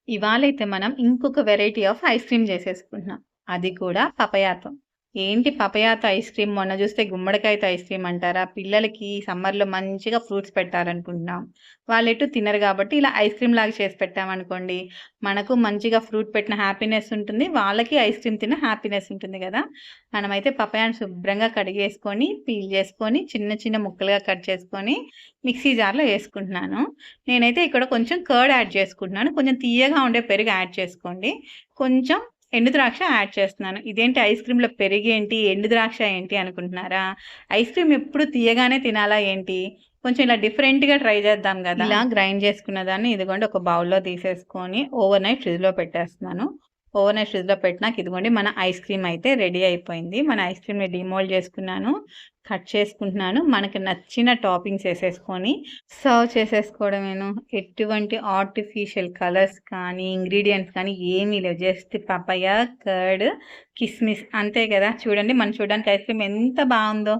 ఇవాళైతే మనం ఇంకొక variety of ice cream చేసేసుకుంటున్నాం. అది కూడా పపయాతో. ఏంటి పపయాతో ఐస్ క్రీమ్ మొన్న చూస్తే గుమ్మడికాయతో ఐస్ క్రీమ్ అంటారా? పిల్లలకి సమ్మర్‌లో మంచిగా ఫ్రూట్స్ పెట్టాలనుకుంటున్నాం. వాళ్ళెటు తినరు కాబట్టి ఇలా ఐస్ క్రీమ్ లాగా చేసి పెట్టామనుకోండి, మనకు మంచిగా ఫ్రూట్ పెట్టిన హ్యాపీనెస్ ఉంటుంది. వాళ్ళకి ఐస్ క్రీమ్ తిన్న హ్యాపీనెస్ ఉంటుంది గదా! మనమైతే పపాయాని శుభ్రంగా కడిగేసుకొని, పీల్ చేసుకొని, చిన్న చిన్న ముక్కలుగా కట్ చేసుకొని, మిక్సీ జార్‌లో ఏసుకుంటున్నాను. నేనైతే ఇక్కడ కొంచెం కర్డ్ యాడ్ చేసుకుంటున్నాను. కొంచెం తియ్యగా ఉండే పెరుగు యాడ్ చేసుకోండి. కొంచెం ఎండు ద్రాక్ష యాడ్ చేస్తున్నాను. ఇదేంటి ఐస్ క్రీమ్‌లో పెరుగేంటి, ఎండు ద్రాక్ష ఏంటి అనుకుంటున్నారా? ఐస్ క్రీమ్ ఎప్పుడు తియ్యగానే తినాలా ఏంటి? కొంచెం ఇలా డిఫరెంట్‌గా ట్రై చేద్దాం గదా! ఇలా గ్రైండ్ చేసుకున్న దాన్ని ఇదిగోండి ఒక బౌల్‌లో తీసేసుకొని ఓవర్ నైట్ ఫ్రిడ్జ్‌లో పెట్టేస్తున్నాను. ఓవర్ నైట్ ఫ్రిడ్జ్‌లో పెట్టినాక ఇదిగోండి మన ఐస్ క్రీమ్ అయితే రెడీ అయిపోయింది. మన ఐస్ క్రీమ్‌ని డీమోల్డ్ చేసుకున్నాను. కట్ చేసుకుంటున్నాను. మనకి నచ్చిన టాపింగ్స్ ఏసేసుకొని సర్వ్ చేసేసుకోవడమేను. ఎటువంటి ఆర్టిఫిషియల్ కలర్స్ కానీ, ఇంగ్రీడియెంట్స్ కానీ ఏమీ లేవు. జస్ట్ పపాయ, కర్డ్, కిస్మిస్ అంతే కదా! చూడండి మనం చూడడానికి ఐస్ క్రీమ్ ఎంత బావుందో.